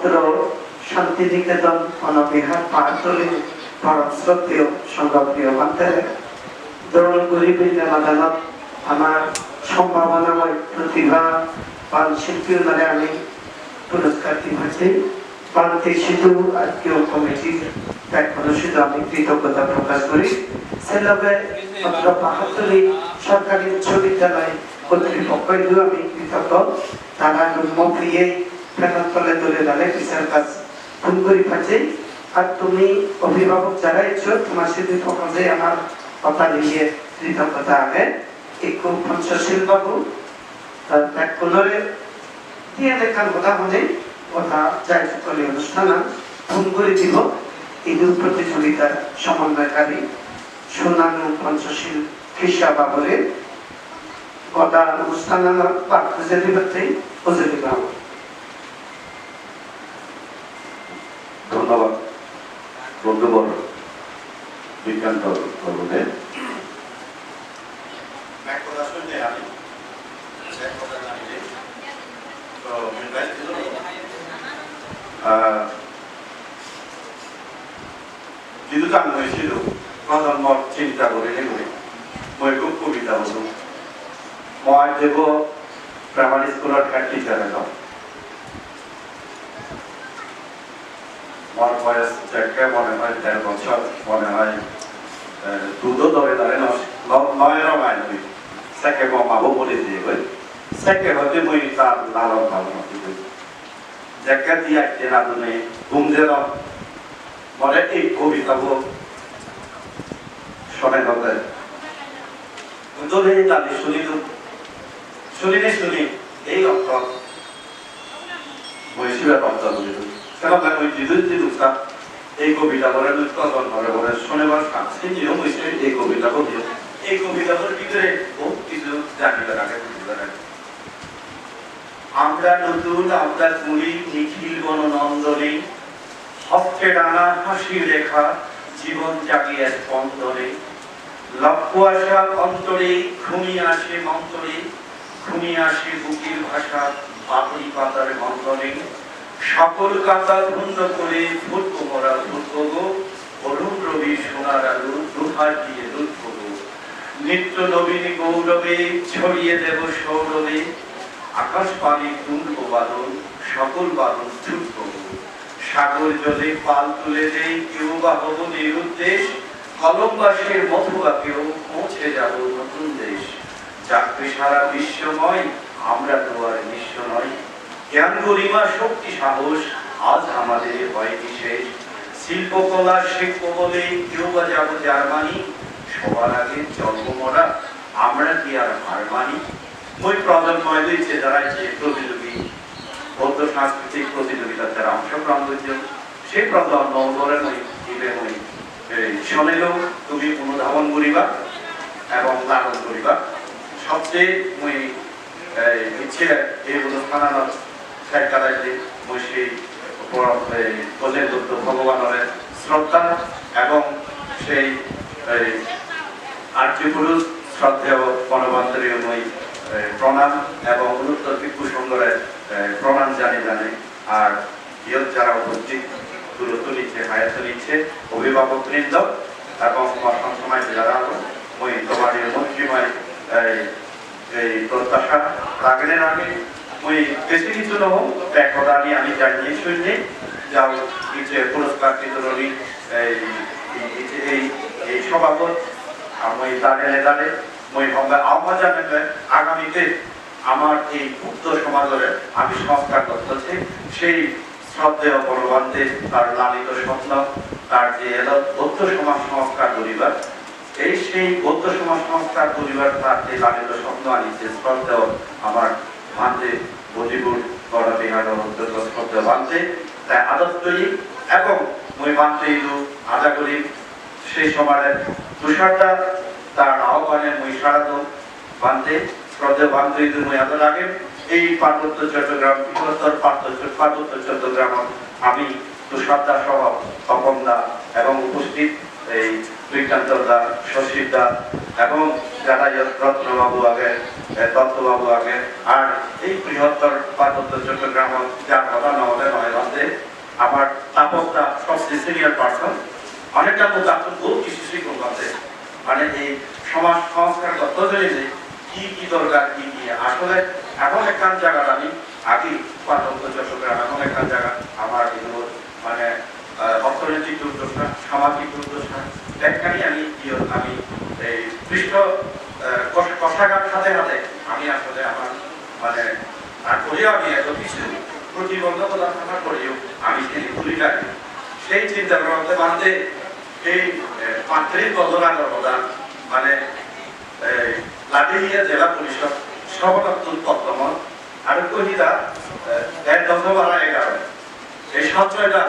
পবিত্র শান্তিনিকেতন অনবিহার পাহাড়তলি পরম শ্রদ্ধেয় সংঘপ্রিয় বান্তারে দৌড় গরিবের আদালত আমার সম্ভাবনাময় প্রতিভা পাল শিল্পী দ্বারা আমি পুরস্কার দিয়েছি পান্তে শুধু আজকেও কমিটির এখনো শুধু আমি কৃতজ্ঞতা প্রকাশ করি সেলবে মাত্র পাহাড়তলি সরকারি উচ্চ বিদ্যালয় কর্তৃপক্ষের আমি কৃতজ্ঞ তারা মফিয়ে ফেরত তলে তুলে দাঁড়ে বিচার কাজ ফোন করি পাচ্ছে আর তুমি অভিভাবক যারা ইচ্ছো তোমার সাথে পক্ষে আমার কথা নিয়ে কৃতজ্ঞতা আগে একটু পঞ্চশীল বাবু তার কোনরে দিয়ে দেখার কথা মনে কথা যাই সকলে অনুষ্ঠান ফোন করে দিব এই প্রতিযোগিতার সমন্বয়কারী সুনানু পঞ্চশীল খ্রিস্টা বাবুরে কথা অনুষ্ঠান আমার পাঠ খুঁজে দিবাতেই খুঁজে দিলাম। ধন্যবাদ বন্ধুবর বিজ্ঞান বলতে যিটো গান হৈছিলো প্ৰজন্মৰ চিন্তা কৰিলে গৈ মই খুব কবিতা হলো মই দেব প্ৰাইমাৰী স্কুলৰ হেড টিচাৰ এজন আমার বয়স দেখে মনে হয় ১৩ বছর মনে হয় দুধও ধরে ধরে নয় রঙায় নই সেকে মাবো বলে দিয়ে গই সেকে হতে মই তার লালন পালন করি দেখে দিয়ে আজকে রাধুনে ঘুম দিলাম মনে এই কবিতাবো শোনে হতে ধরে জানি শুনি এই অর্থ বৈশিবের অর্থ বুঝি সেরকম ওই জিদুসা এই কবিতা বলে উৎপাদন করে বলে শনিবার সে নিয়ম হয়েছে এই কবিতা বলি এই কবিতার ভিতরে বহুত কিছু জানিতে রাখে বুঝতে রাখে আমরা নতুন আমরা কুড়ি নিখিল বননন্দনে হস্তে ডানা হাসি রেখা জীবন জাগিয়ে স্পন্দনে লক্ষ্য আশা অন্তরে ঘুমিয়ে আসে মন্তরে ঘুমিয়ে আসে বুকের ভাষা পাপড়ি পাতার মন্দনে সকল কাতা ধন্য করে ফুটবো মরা ফুটবো অরুণ রবি সোনার আলু দুহার দিয়ে লুটবো নিত্য নবীন গৌরবে ছড়িয়ে দেব সৌরভে আকাশ পানি তুলব বাদল সকল বাদল ছুটবো সাগর জলে পাল তুলে দেই কেউ বা হব নিরুদ্দেশ কলমবাসের মধুবাকেও পৌঁছে যাব নতুন দেশ যাকে সারা বিশ্বময় আমরা তো আর নিঃস্ব নয় জ্ঞান গরিমা শক্তি সাহস আজ আমাদের হয় বিশেষ শিল্পকলা শিল্প বলে কেউ বা যাবো জার্মানি সবার আগে জন্ম মরা আমরা কি আর হার মানি ওই প্রজন্ময় দিয়েছে যারা যে প্রতিযোগী বৌদ্ধ সাংস্কৃতিক প্রতিযোগিতার যারা অংশগ্রহণ করছে সেই প্রজন্ম বলে নই দিবে নই শোনেলেও তুমি অনুধাবন করিবা এবং লালন করিবা সবচেয়ে মই ইচ্ছে এই অনুষ্ঠান ভগবানের শ্রদ্ধা এবং সেই আর্যপুরুষ শ্রদ্ধেয় বনবান্তরীয় প্রণাম এবং অনুত্তর ভিক্ষু সংঘের প্রণাম জানে আর ইয়ত যারা উপস্থিত দূরত্ব নিচ্ছে হায়াত নিচ্ছে অভিভাবক বৃন্দ এবং সমাজ যারা মই তোমার মন্ত্রীময় এই প্রত্যাশা রাখলেন আগে ওই বেশি কিছু নহ একদা নিয়ে আমি জানিয়ে শুনছি যাও যে পুরস্কার বিতরণী এই সভাপতি আমি দাঁড়ে মই হবে আহ্বান জানাবে আগামীতে আমার এই মুক্ত সমাজের আমি সংস্কার করতেছি সেই শ্রদ্ধেয় বলবানদের তার লালিত স্বপ্ন তার যে বৌদ্ধ সমাজ সংস্কার করিবার এই সেই বৌদ্ধ সমাজ সংস্কার করিবার তার যে লালিত স্বপ্ন আনিছে শ্রদ্ধেয় আমার মানতে বজিপুর বড় বিহার শ্রদ্ধেয় বানতে তাই আদত করি এবং মই বানতে ইলু আদা করি সেই সমাজের তুষারটা তার আহ্বানে মই সারাদ বানতে শ্রদ্ধেয় বানতে ইলু মই আদা লাগে এই পার্বত্য চট্টগ্রাম বৃহত্তর পার্বত্য চট্টগ্রাম আমি তুষারদা সহ তপনদা এবং উপস্থিত এই বিজ্ঞানদা শশীদা এবং যারা রত্নবাবু আগে দত্তবাবু আগে আর এই বৃহত্তর পার্বত্য চট্টগ্রাম যার কথা নহলে নয় বান্ধে আমার তাপকটা সবচেয়ে সিনিয়র পার্সন, অনেকটা মতো আপনার বহু কিছু শিক্ষক আছে, মানে এই সমাজ সংস্কার তত্ত্বজনী যে কি কি দরকার কি কি আসলে এমন একখান জায়গা আমি আগে পার্বত্য চট্টগ্রাম এমন একখান জায়গা আমার এগুলো মানে অর্থনৈতিক দুর্দশা, সামাজিক দুর্দশা একখানি আমি আমি এই পৃষ্ঠ কষাঘাত হাতে হাতে আমি আসলে আমার মানে তারপরেও আমি এত কিছু প্রতিবন্ধকতা থাকার পরেও আমি সেই ভুলিটাকে সেই চিন্তা করতে বাঁধতে এই 35 বছর আগের প্রধান মানে লাঠিয়া জেলা পরিষদ সভাপতি পদ্মমল আর কহিদা 10/11 এই সঞ্চয়টা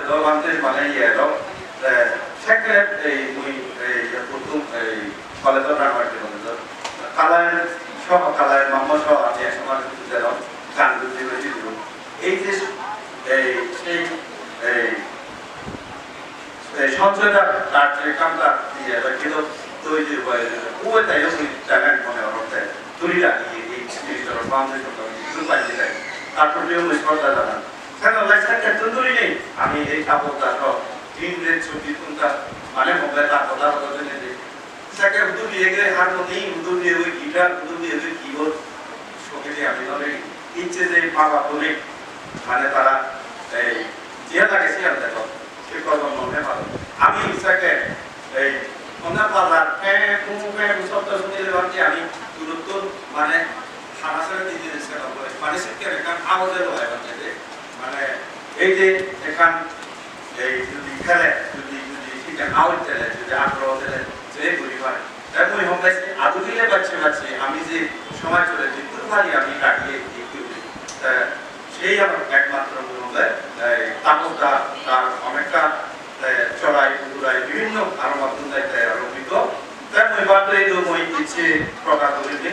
দলবান্তে মানে সেক্রেট এই মুই এই প্রথম এই কলেজের রাখতে বলে কালায়ের সহ কালায়ের মাম্মা সহ আমি এক সময় দিলাম গান বুঝতে পেরেছি এই যে এই সেই এই সঞ্চয়টা তার যে কামটা দিয়ে কিন্তু তৈরি হয়ে ওই তাই ওই জায়গায় মনে হচ্ছে তুলি লাগিয়ে এই জিনিসটার বাউন্ডারি করতে পারছি তাই তারপর নিয়মিত শ্রদ্ধা জানান কেন লাইফটা তন্দুরি নেই আমি এই কাপড়টা সব ইংরেজ ছবি কোনটা মানে মোবাইল তার কথা বলতে নেই সেটা উদু দিয়ে গেলে হারমোনি উদু দিয়ে ওই গিটার উদু দিয়ে ওই কিবোর্ড সঙ্গে আমি ধরে ইচ্ছে যে বাবা বলে মানে তারা এই যে লাগে সে আর দেখো সে কথা মনে ভালো আমি ইচ্ছাকে এই ওনার পাল্লার শব্দ শুনলে ভাবছি আমি দূরত্ব মানে সারাসারি দিতে চেষ্টা করবো মানে শিক্ষার এখান আওয়াজের হয় মানে এই যে এখান এই যদি খেলে যদি শিক্ষা আওয়াজ চলে যদি আগ্রহ চলে যে গুলি হয় তাই হোমলাই আদু দিলে বাচ্চে আমি যে সময় চলে যে দুর্ভারি আমি কাটিয়ে সেই আমার একমাত্র মনে তাপকটা তার অনেকটা চড়াই পুরাই বিভিন্ন আরো মাধ্যম আরোপিত তাই বাদ এই মই ইচ্ছে প্রকাশ করিতে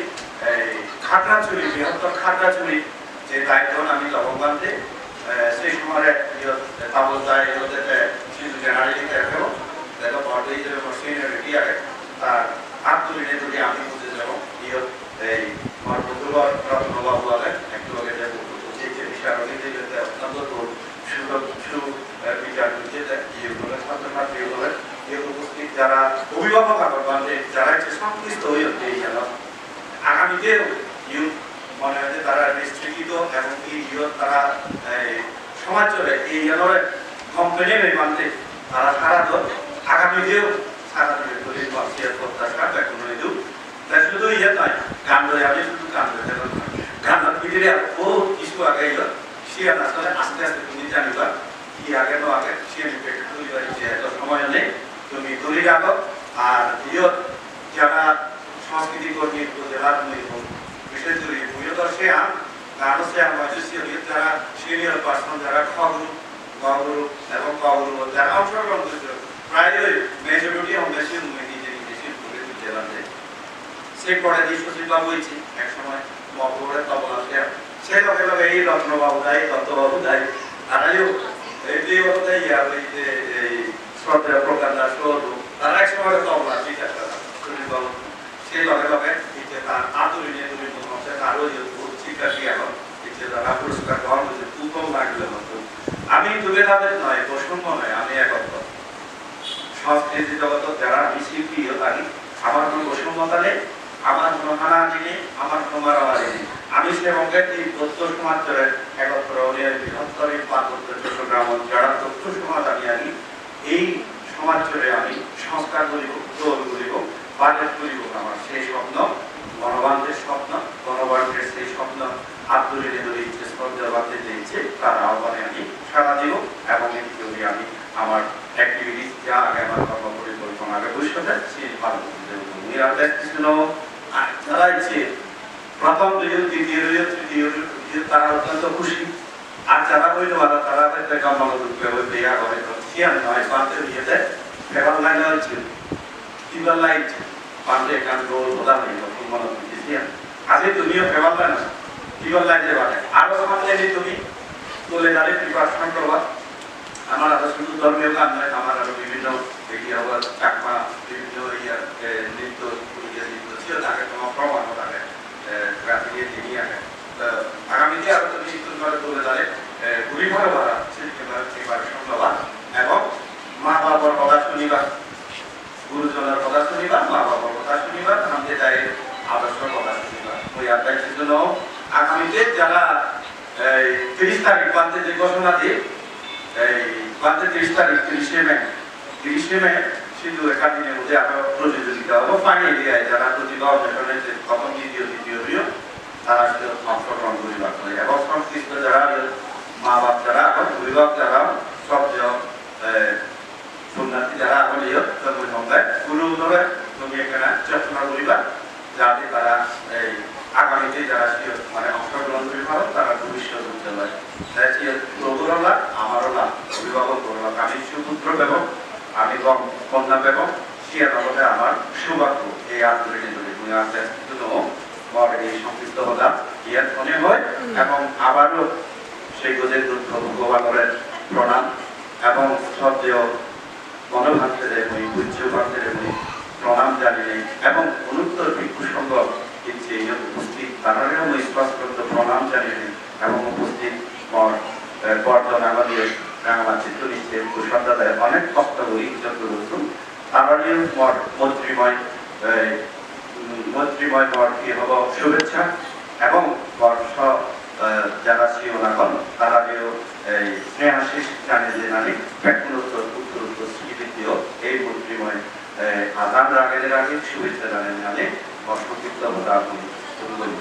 খাগড়াছড়ি বৃহত্তর খাগড়াছড়ি যে দায়িত্ব আমি লবঙ্গান্তে সেই সময় তাপকদায় কিন্তু জেনারেলি দেখো দেখো বড়ই যে মশিনারি আছে তার আত্মীয় যদি আমি বুঝে যাব এই আমার বন্ধুবর রত্নবাবু আলেন একটু আগে যে যে বিষয় অত্যন্ত বিচার ছাত্রছাত্রী বলে উপস্থিত যারা অভিভাবক আবার যারা সংশ্লিষ্ট হয়ে এই যেন আগামীতেও ইউথ মনে হয় তারা নিশ্চিত এবং এই ইউথ তারা সমাজ চলে এই জনের কোম্পানি মানতে তারা সারা আগামীতেও সারা প্রত্যাশা কোনো তাই শুধু ইয়ে নয় গান ধরে আমি শুধু গান ধরে গানের ভিতরে বহু কিছু আগে সে আসলে আস্তে আস্তে তুমি জানিবা কি আগে তো আগে সে তৈরি হয়েছে এত সময় নেই তুমি দূরে রাখো আর ইয়ত যারা সংস্কৃতি কর্মী জেলার বিশেষ করে মূলত সে গান সে আমার যারা সিনিয়র পার্সন যারা খগুরু গগুরু এবং গগুরু যারা অংশগ্রহণ করেছিল প্রায় মেজরিটি বেশি নিজে নিজে শিল্পকে জেলাতে সেই পরে যে সচিববাবু হয়েছে এক সময় মহবুবের তবলা সে লগে লগে এই রত্নবাবু দায়ী দত্তবাবু দায়ী তারাও এই দুই বছর এই শ্রদ্ধা প্রকান্ডা সরু তারা এক সময় তবলা সচিববাবু সেই লগে লগে তার আতুরি নিয়ে তুমি আরো শিক্ষার্থী এখন তারা পুরস্কার গ্রহণ করছে খুব লাগলে আমি তুলে তাদের নয় বৈষম্য নয় আমি একত্র সংস্কৃতি জগত যারা আমি শিল্পী থাকি আমার কোনো বৈষম্যতা নেই আমার কোনো হানাহানি নেই আমার কোনো মারামারি নেই আমি সে অঙ্গের এই তথ্য সমাজের একত্র বৃহত্তর পার্বত্য চট্টগ্রাম যারা তথ্য সমাজ আমি আনি এই সমাজ জুড়ে আমি সংস্কার করিব দোল করিব বাজেট করিব আমার সেই স্বপ্ন গণবান্ধের স্বপ্ন গণবান্ধের সেই স্বপ্ন আব্দুল ইচ্ছে শ্রদ্ধা বাঁধতে চেয়েছে তার আহ্বানে আমি সাড়া দিব এবং এটি আমি আমার অ্যাক্টিভিটিস যা আগে আমার কর্ম পরিকল্পনা আগে ভবিষ্যতে সেই পালন করতে যারা ইচ্ছে প্রথম দ্বিতীয় তৃতীয় তারা অত্যন্ত খুশি আর যারা হইতে পারে তারা হয়তো সিয়ান নয় পান্তে বিয়েতে ফেভার লাইন হচ্ছে ফিভার লাইট পান্তে গান গোল প্রধান হইল মনে হচ্ছে সিয়ান আজকে তুমিও ফেভার লাইন ফিভার লাইন যে বাটে আরো সামনে তুমি চলে যাবে প্রিপারেশন করবা আমার আরো শুধু ধর্মীয় গান নয় আমার আরো বিভিন্ন আবার চাকমা বিভিন্ন নৃত্য নৃত্য ছিল তাকে তোমার প্রমাণ থাকে আগামীতে আরো তুমি করে বলে যাবে ঘুরি ভাড়া ভাড়া ধন্যবাদ এবং মা বাবার কথা শুনিবার গুরুজনের কথা শুনিবার মা বাবার কথা শুনিবার আমাদের তাই আদর্শ কথা শুনিবার ওই আদায়ের জন্য আগামীতে যারা 30 তারিখ পান্তে যে ঘোষণা দিয়ে এই পান্তে 30 তারিখ 30 মে সিন্ধু একাডেমির মধ্যে আরো প্রতিযোগিতা হবো ফাইনাল দিয়ে যারা প্রতিভা অন্বেষণের যে প্রথম দ্বিতীয় তারা শুধু অংশগ্রহণ করিবার করে এবং সংশ্লিষ্ট যারা মা বাপ যারা অভিভাবক যারা সব সন্ন্যাসী যারা আগলীয় জন্মসংখ্যায় গুরু ধরে তুমি এখানে চেষ্টা করিবা যাতে তারা এই আগামীতে যারা মানে অংশগ্রহণ করি পারো তারা ভবিষ্যৎ উঠতে পারে প্রভুরও লাভ আমারও লাভ অভিভাবক লাভ আমি সুপুত্র পেব আমি কন্যা পেব সিয়া নগরে আমার সৌভাগ্য এই আন্দোলনে যদি তুমি আসতে এই সংক্ষিপ্ত হতাম ইয়ার মনে হয় এবং আবারও সেই গোদের দুঃখ ভগবানের প্রণাম এবং সবচেয়ে মনোভান্তের মই পূজ্য ভান্তের মই প্রণাম জানিয়ে এবং অনুত্তর ভিক্ষু সংঘ কিন্তু উপস্থিত তারাও মই স্পষ্ট প্রণাম জানিয়ে এবং উপস্থিত বর্ধন আমাদের রাঙামা চিত্র নিচ্ছে কুশলদাদের অনেক বক্তব্য যত রয়েছেন তারাও মঠ মৈত্রীময় মর কি হব শুভেচ্ছা এবং বর্ষ যারা ছিল না তারাও এই স্নেহাশিস জানিয়ে নানি উত্তর স্মৃতিও এই মৈত্রীময় আদান রাগের আগে শুভেচ্ছা জানিয়ে নানি বর্ষকৃত শুরু করি